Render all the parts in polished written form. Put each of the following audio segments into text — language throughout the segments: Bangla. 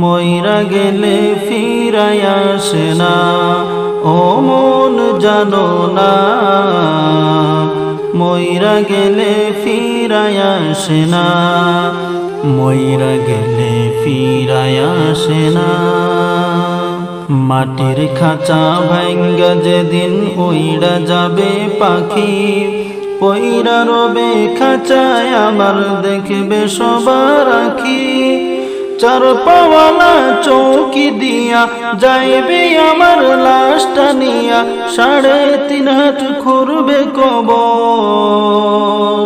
মইরা গেলে ফিরায় আসে না। ও মন জানো না, মইরা গেলে ফিরায় আসে না, মইরা গেলে ফিরায় আসে না। মাটির খাঁচা ভাঙ্গা যেদিন উইড়া যাবে পাখি, পইরা রবে খাঁচায় আমার দেখবে সবার আঁখি। চার পাওয়ালা চৌকি দিয়া যাইবে আমার লাশটা নিয়া, 3.5 হাত খুঁড়বে কবর,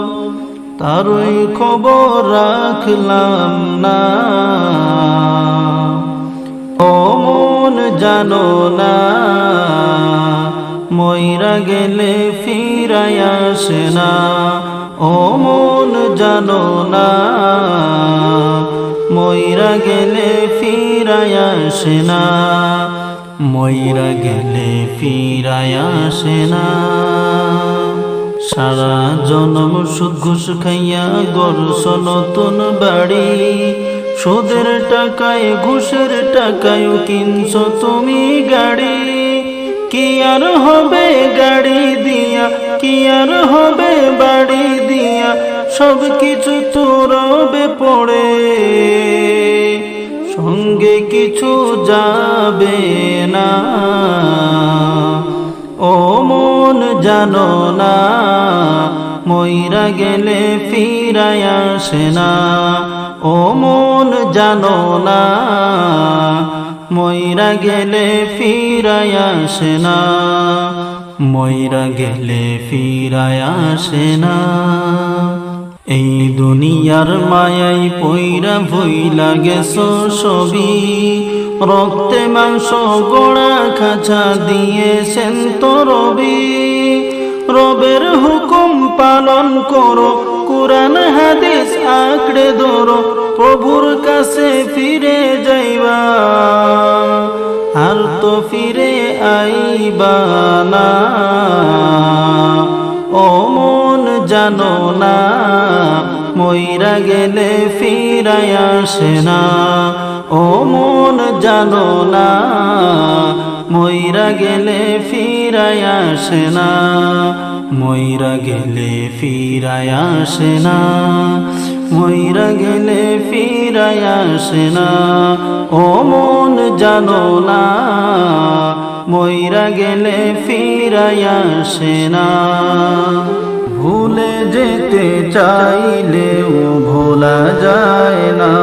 তারই খবর রাখলাম না। ও মন জানো না, মইরা গেলে ফিরায় আসে না। ও মন জানো না, মইরা গেলে ফিরায় আসে না, মইরা গেলে ফিরায় আসে না। সারা জনম সুদ ঘুষ খাইয়া গড়ছ নতুন বাড়ি, সুদের টাকায় ঘুষের টাকায় কিনছ তুমি গাড়ি। কি আর হবে গাড়ি দিয়া, কি আর হবে বাড়ি দিয়া, সব কিছু তো রবে পড়ে, সঙ্গে কিছু যাবে না। ও মন জানো না, মইরা গেলে ফিরায় আসে না। ও মন জানো না, মইরা গেলে ফিরায় আসে না, মইরা গেলে ফিরায় আসে না। এই দুনিয়ার মায়াই পইরা ভইলা গেছো সবই, রক্তে মাংস গোড়া খাঁচা দিয়েছেন তো রবি। রবের হুকুম পালন করো, কুরআন হাদিস আঁকড়ে ধরো, প্রভুর কাছে ফিরে যাইবা, আর তো ফিরে আইবা না। ও মন জানো না, মইরা গেলে ফিরায় আসে না। ও মন জানো না, মইরা গেলে ফিরায় আসে না, মইরা গেলে ফিরায় আসে না, মইরা গেলে ফিরায় আসে না। ও মন জানো না, মইরা গেলে ফিরায় আসে না। ভুলে যেতে চাইলেও ভোলা যায় না,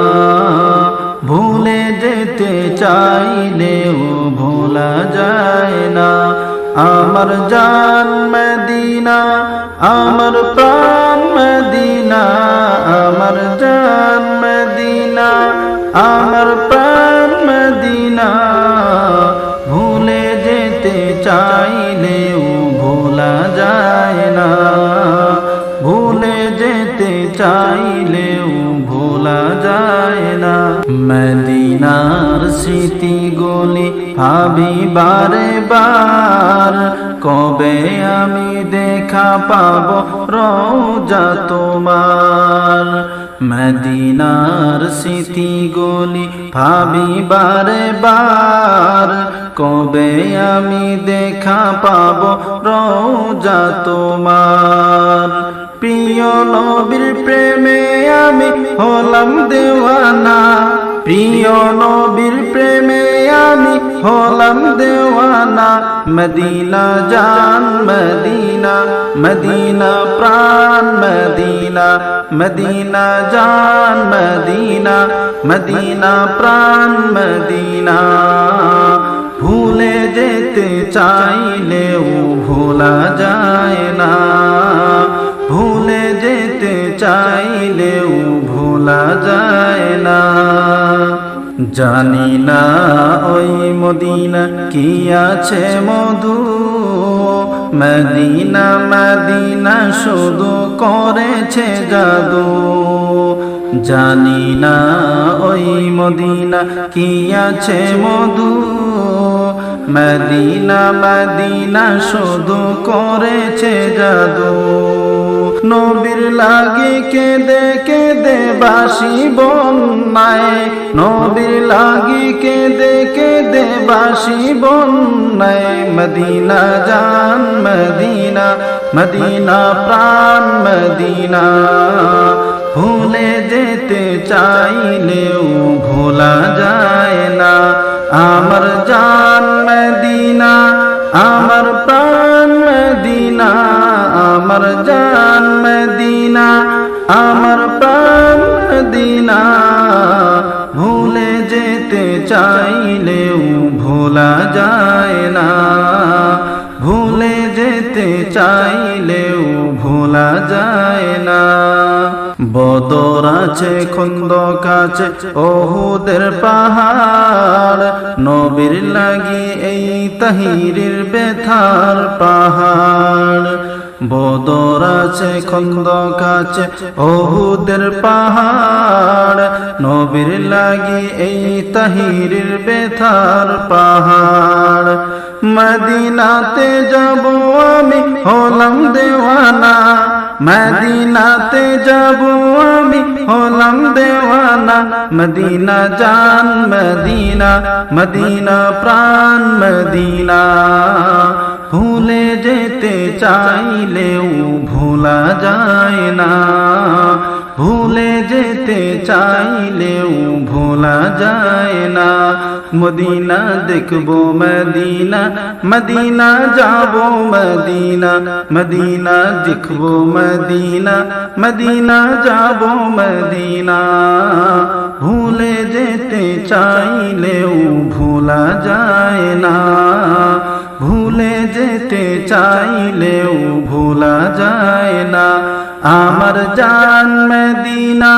ভুলে যেতে চাইলেও ভোলা যায় না। আমার জান মদিনা, আমার প্রাণ মদিনা, আমার জান মদিনা, আমার প্রাণ মদিনা। ভুলে যেতে চাইলেও ভোলা যায় না, ভুলে যেতে চাইলেও ভোলা যায় না। মদিনার স্মৃতিগুলি ভাবি বারে বার, কবে আমি দেখা পাবো রওজা তোমার। মদিনার স্মৃতিগুলি ভাবি বারে বার, কবে আমি দেখা পাবো রওজা তোমার। প্রিয় নবীর প্রেমে আমি হলাম দেওয়ানা, প্রিয় নবীর প্রেমে আমি হলাম দেওয়ানা। মদিনা জান মদিনা, মদিনা প্রাণ মদিনা, মদিনা জান মদিনা, মদিনা প্রাণ মদিনা। ভুলে যেতে চাইলেও ভোলা যায় না, ভুলে যেতে চাইলেও ভোলা যায় না। জানি না ওই মদিনা কি আছে মধু, মদিনা মদিনা শুধু করেছে জাদু। জানি না ওই মদিনা কি আছে মধু, মদিনা মদিনা শুধু করেছে জাদু। নবীর লাগি কেঁদে কেঁদে বাসি বন্যায়, নবীর লাগি কেঁদে কেঁদে বাসি বন্যায়। মদিনা জান মদিনা, মদিনা প্রাণ মদিনা, ভুলে যেতে চাইলেও ভোলা যায় না। আমার জান মদিনা, আমার প্রাণ মদিনা, আমার জান মদিনা, আমার প্রাণ মদিনা, ভুলে যেতে চাইলেও ভোলা যায় না, ভুলে যেতে চাইলেও ভোলা যায় না। বদর আছে খন্দক আছে ওহুদের পাহাড়, নবীর লাগি এই তাহিরের ব্যথার পাহাড়। বদর আছে খন্দক আছে ওহুদের পাহাড়, নবীর লাগি এই তাহিরের ব্যথার পাহাড়। মদিনাতে যাব আমি হলাম দেওয়ানা, মদিনাতে যাব আমি হলাম দেওয়ানা। মদিনা জান মদিনা, মদিনা প্রাণ মদিনা, ভুলে যেতে চাইলেও ভোলা যায় না, ভুলে যেতে চাইলেও ভোলা যায় না। মদিনা দেখবো মদিনা, মদিনা যাব মদিনা, মদিনা দেখবো মদিনা, মদিনা যাব মদিনা, ভুলে যেতে চাইলেও ভোলা যায় না, ভুলে যেতে চাইলেও ভোলা যায় না। আমার জান মদিনা,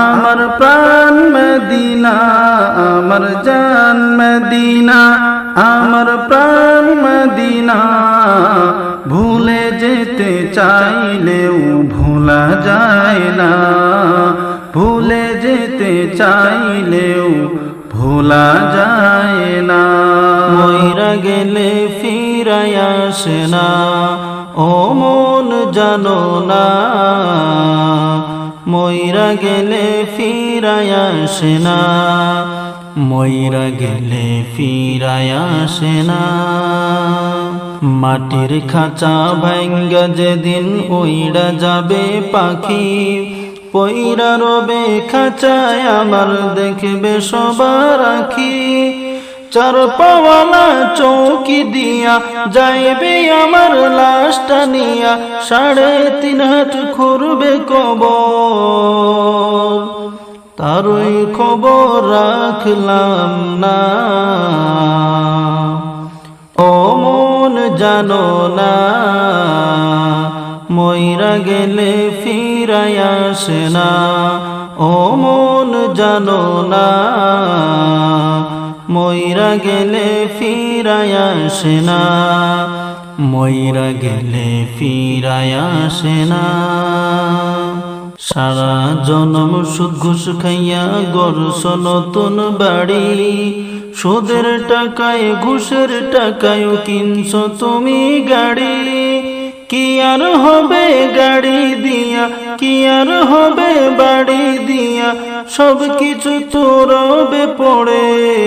আমার প্রাণ মদিনা, আমার জান মদিনা, আমার প্রাণ মদিনা, ভুলে যেতে চাইলেও ভোলা যায় না, ভুলে যেতে চাইলেও ভোলা যায় না। মইরা গেলে ফিরায় আসে না, ও মন জানো না, মইরা গেলে ফিরায় আসে না, মইরা গেলে ফিরায় আসে না। মাটির খাঁচা ভাঙ্গা যেদিন উইড়া যাবে পাখি, পইরা রবে খাঁচায় আমার দেখবে সবার আখি। চার পাওয়ালা চৌকি দিয়া যাইবে আমার লাশটা নিয়া, 3.5 হাত খুঁড়বে কবর, তারই খবর রাখলাম না। ও মন জানো না, মইরা গেলে ফিরায় আসে না, ও মন জানো না, মইরা গেলে ফিরায় আসে না, মইরা গেলে ফিরায় আসে না। সারা জনম সুদ ঘুষ খাইয়া গড়ছ নতুন বাড়ি, সুদের টাকায় ঘুষের টাকায় কিনছ তুমি গাড়ি। কি আর হবে গাড়ি দিয়া, কি আর হবে বাড়ি দিয়া, সব কিছু তো রবে পড়ে।